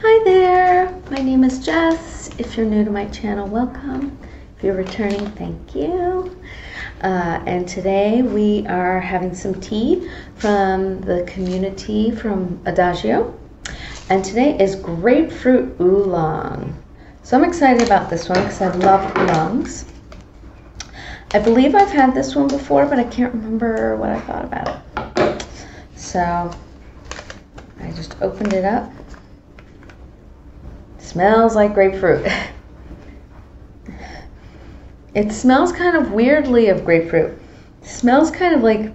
Hi there, my name is Jess. If you're new to my channel, welcome. If you're returning, thank you. And today we are having some tea from the community from Adagio. And today is Grapefruit Oolong. So I'm excited about this one because I love oolongs. I believe I've had this one before, but I can't remember what I thought about it. So I just opened it up. Smells like grapefruit. It smells kind of weirdly of grapefruit. It smells kind of like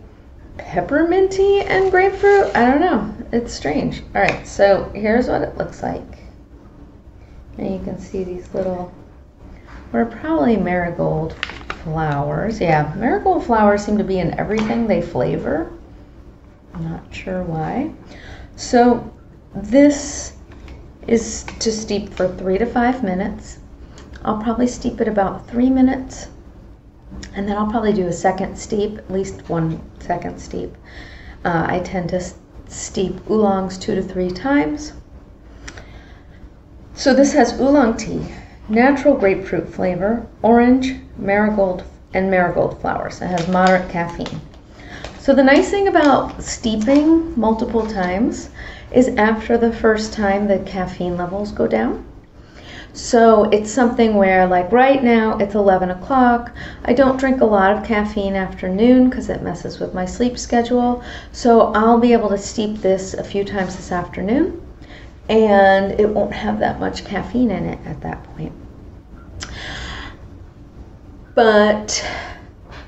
pepperminty and grapefruit. I don't know. It's strange. All right, so here's what it looks like. And you can see these little, what are probably marigold flowers. Yeah, marigold flowers seem to be in everything they flavor. I'm not sure why. So this is to steep for 3 to 5 minutes. I'll probably steep it about 3 minutes, and then I'll probably do a second steep, at least 1 second steep. I tend to steep oolongs 2 to 3 times. So this has oolong tea, natural grapefruit flavor, orange, marigold, and marigold flowers. It has moderate caffeine. So the nice thing about steeping multiple times is after the first time the caffeine levels go down. So it's something where, like right now it's 11 o'clock. I don't drink a lot of caffeine after noon because it messes with my sleep schedule. So I'll be able to steep this a few times this afternoon and it won't have that much caffeine in it at that point. But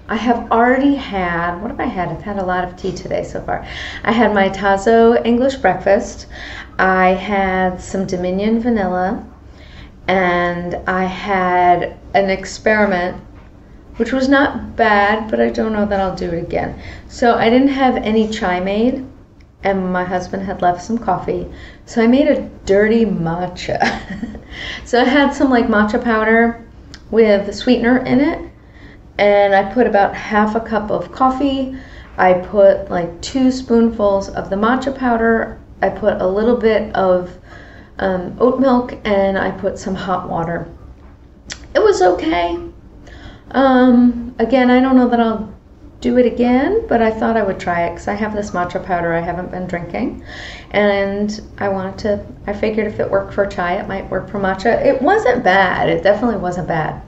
I have already had, what have I had? I've had a lot of tea today so far. I had my Tazo English breakfast. I had some Dominion vanilla, and I had an experiment, which was not bad, but I don't know that I'll do it again. So I didn't have any chai made, and my husband had left some coffee. So I made a dirty matcha. So I had some like matcha powder with a sweetener in it. And I put about half a cup of coffee. I put like 2 spoonfuls of the matcha powder. I put a little bit of oat milk, and I put some hot water. It was okay. Again, I don't know that I'll do it again, but I thought I would try it because I have this matcha powder I haven't been drinking. And I figured if it worked for chai, it might work for matcha. It wasn't bad. It definitely wasn't bad.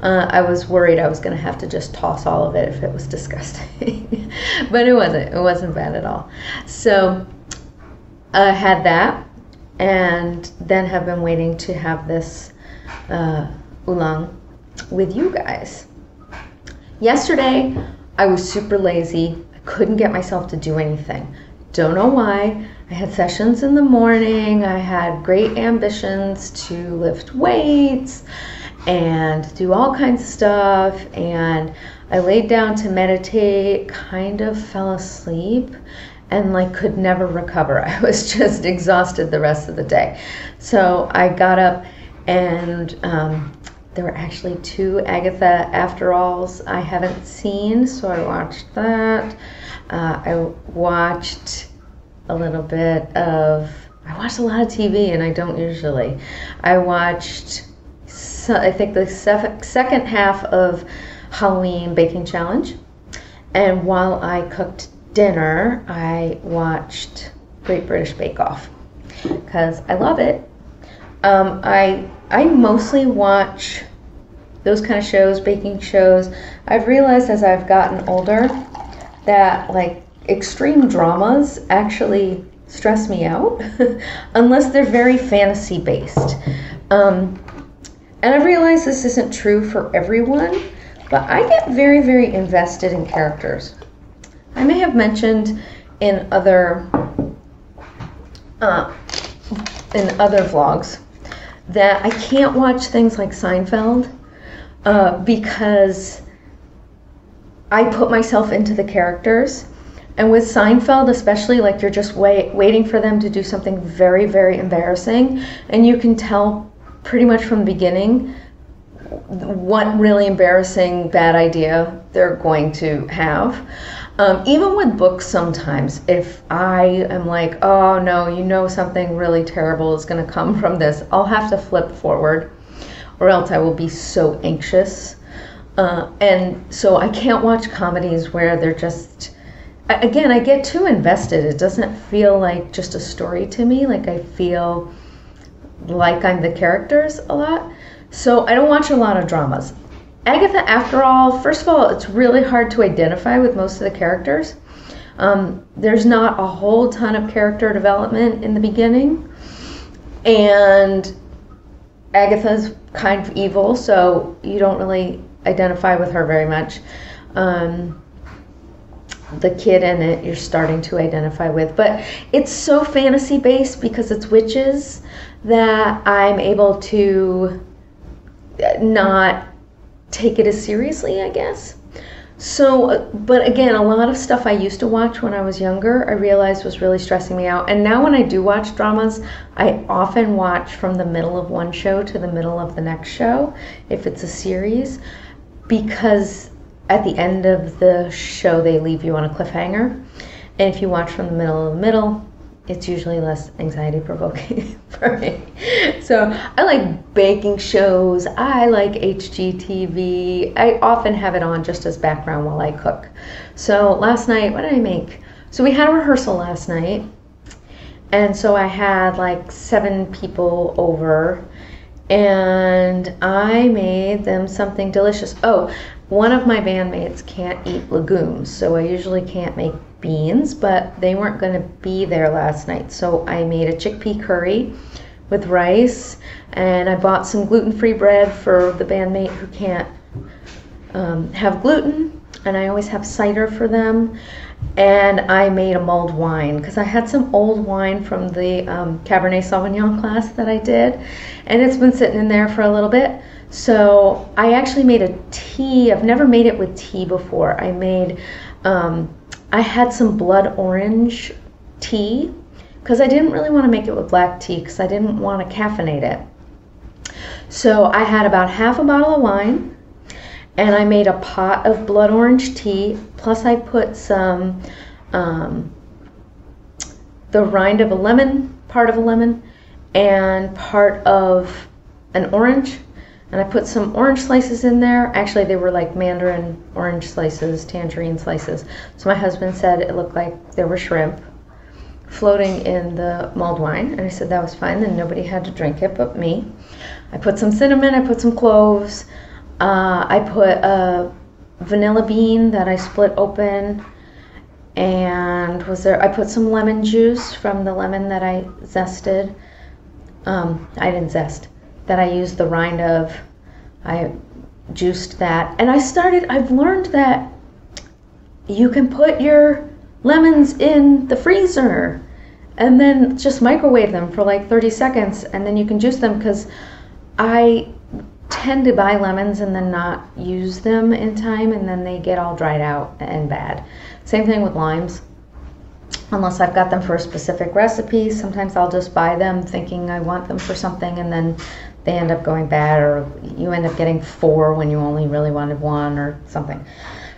I was worried I was going to have to just toss all of it if it was disgusting. But it wasn't bad at all. So I had that, and then have been waiting to have this oolong with you guys. Yesterday, I was super lazy. I couldn't get myself to do anything. Don't know why. I had sessions in the morning. I had great ambitions to lift weights and do all kinds of stuff, and I laid down to meditate, kind of fell asleep, and like could never recover. I was just exhausted the rest of the day. So I got up, and there were actually 2 Agatha After Alls I haven't seen, so I watched that. I watched a little bit of, I watched a lot of TV, and I don't usually. I watched, I think, the second half of Halloween Baking Challenge. And while I cooked dinner, I watched Great British Bake Off because I love it. I mostly watch those kind of shows, baking shows. I've realized as I've gotten older that like extreme dramas actually stress me out unless they're very fantasy based. And I've realized this isn't true for everyone, but I get very, very invested in characters. I may have mentioned in other vlogs that I can't watch things like Seinfeld because I put myself into the characters. And with Seinfeld especially, like you're just waiting for them to do something very, very embarrassing, and you can tell pretty much from the beginning what really embarrassing bad idea they're going to have. Even with books, sometimes if I am like, oh no, you know something really terrible is going to come from this, I'll have to flip forward, or else I will be so anxious. And so I can't watch comedies where they're just, again, I get too invested. It doesn't feel like just a story to me. Like I feel like I'm the characters a lot. So I don't watch a lot of dramas. Agatha, after all, first of all, it's really hard to identify with most of the characters. There's not a whole ton of character development in the beginning. And Agatha's kind of evil, so you don't really identify with her very much. The kid in it you're starting to identify with. But it's so fantasy based because it's witches that I'm able to not take it as seriously, I guess. So, but again, a lot of stuff I used to watch when I was younger, I realized was really stressing me out. And now when I do watch dramas, I often watch from the middle of one show to the middle of the next show, if it's a series, because at the end of the show, they leave you on a cliffhanger. And if you watch from the middle of the middle, it's usually less anxiety provoking for me. So I like baking shows. I like HGTV. I often have it on just as background while I cook. So last night, what did I make? So we had a rehearsal last night. And so I had like 7 people over. And I made them something delicious. Oh, one of my bandmates can't eat legumes, so I usually can't make beans, but they weren't going to be there last night. So I made a chickpea curry with rice, and I bought some gluten-free bread for the bandmate who can't have gluten, and I always have cider for them. And I made a mulled wine because I had some old wine from the Cabernet Sauvignon class that I did, and it's been sitting in there for a little bit. So I actually made a tea. I've never made it with tea before. I made, I had some blood orange tea because I didn't really want to make it with black tea because I didn't want to caffeinate it. So I had about half a bottle of wine, and I made a pot of blood orange tea, plus I put some, the rind of a lemon, part of a lemon, and part of an orange. And I put some orange slices in there. Actually, they were like mandarin orange slices, tangerine slices. So my husband said it looked like there were shrimp floating in the mulled wine. And I said that was fine, and nobody had to drink it but me. I put some cinnamon, I put some cloves. I put a vanilla bean that I split open, and I put some lemon juice from the lemon that I zested. I didn't zest. That I used the rind of. I juiced that. And I've learned that you can put your lemons in the freezer and then just microwave them for like 30 seconds, and then you can juice them, because I tend to buy lemons and then not use them in time, and then they get all dried out and bad. Same thing with limes. Unless I've got them for a specific recipe, sometimes I'll just buy them thinking I want them for something, and then they end up going bad, or you end up getting 4 when you only really wanted 1 or something.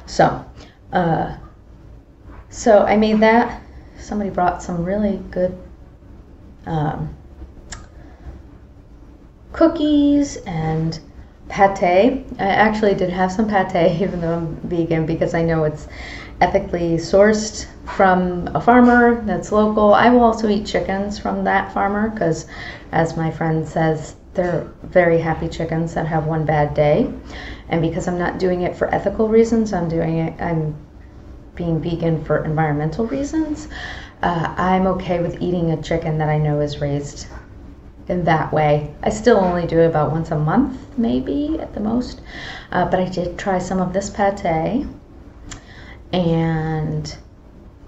So I made that. Somebody brought some really good cookies and pate. I actually did have some pate, even though I'm vegan, because I know it's ethically sourced from a farmer that's local. I will also eat chickens from that farmer because, as my friend says, they're very happy chickens that have one bad day. And because I'm not doing it for ethical reasons, I'm being vegan for environmental reasons. I'm okay with eating a chicken that I know is raised in that way. I still only do it about once a month, maybe at the most. But I did try some of this pate, and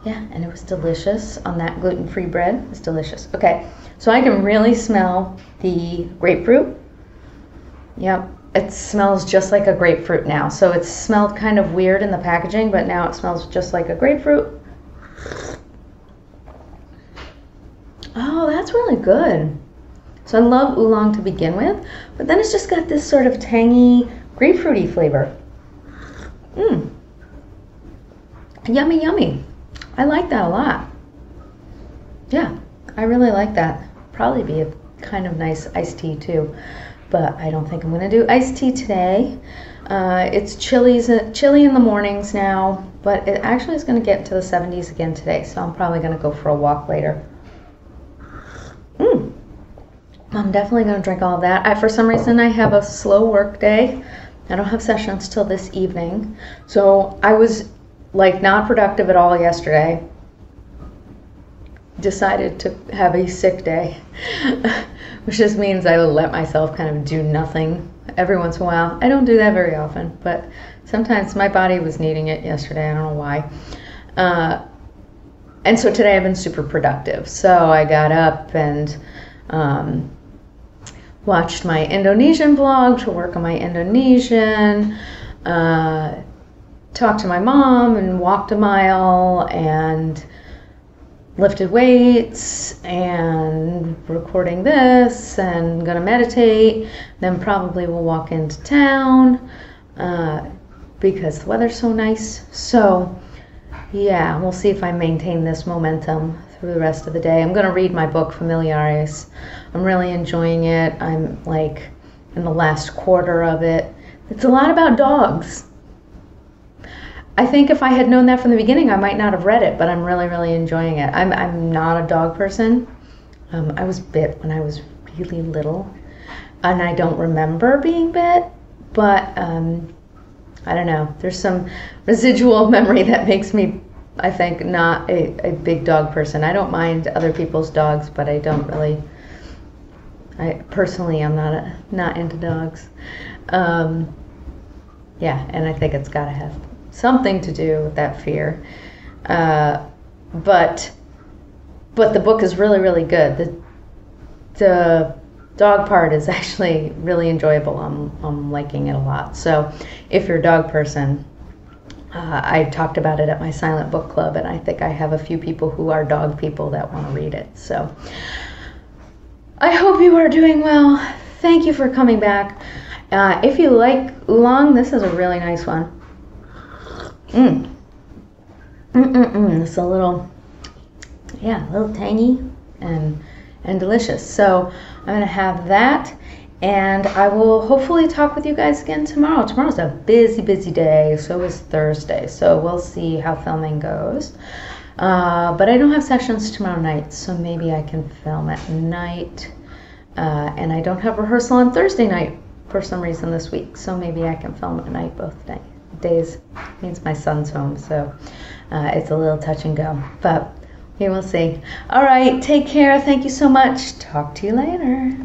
yeah, and it was delicious on that gluten-free bread. It's delicious. Okay, so I can really smell the grapefruit. Yep, it smells just like a grapefruit now. So it smelled kind of weird in the packaging, but now it smells just like a grapefruit. Oh, that's really good. So I love oolong to begin with, but then it's just got this sort of tangy, grapefruity flavor. Yummy, yummy. I like that a lot. Yeah, I really like that. Probably be a kind of nice iced tea too, but I don't think I'm gonna do iced tea today. It's chilly in the mornings now, but it actually is gonna get to the 70s again today, so I'm probably gonna go for a walk later. I'm definitely gonna drink all of that. For some reason, I have a slow work day. I don't have sessions till this evening, so I was like not productive at all yesterday. Decided to have a sick day, which just means I let myself kind of do nothing every once in a while. I don't do that very often, but sometimes my body was needing it yesterday. I don't know why. And so today I've been super productive. So I got up and watched my Indonesian vlog to work on my Indonesian, talked to my mom and walked a mile and lifted weights and recording this and gonna meditate. Then probably we'll walk into town because the weather's so nice. So yeah, we'll see if I maintain this momentum through the rest of the day. I'm gonna read my book Familiares. I'm really enjoying it. I'm like in the last quarter of it. It's a lot about dogs. I think if I had known that from the beginning, I might not have read it, but I'm really, really enjoying it. I'm not a dog person. I was bit when I was really little, and I don't remember being bit, but I don't know. There's some residual memory that makes me, I think, not a big dog person. I don't mind other people's dogs, but I don't really. I personally, I'm not into dogs. Yeah, and I think it's got to have something to do with that fear. But the book is really, really good. The dog part is actually really enjoyable. I'm liking it a lot. So if you're a dog person, I talked about it at my silent book club, and I think I have a few people who are dog people that want to read it. So I hope you are doing well. Thank you for coming back. If you like oolong, this is a really nice one. It's a little tangy and delicious. So I'm gonna have that, and I will hopefully talk with you guys again tomorrow. Tomorrow's a busy day. So is Thursday. So we'll see how filming goes. But I don't have sessions tomorrow night, so maybe I can film at night. And I don't have rehearsal on Thursday night for some reason this week, so maybe I can film at night both days. Means my son's home, so it's a little touch and go, but we will see. All right, take care. Thank you so much. Talk to you later.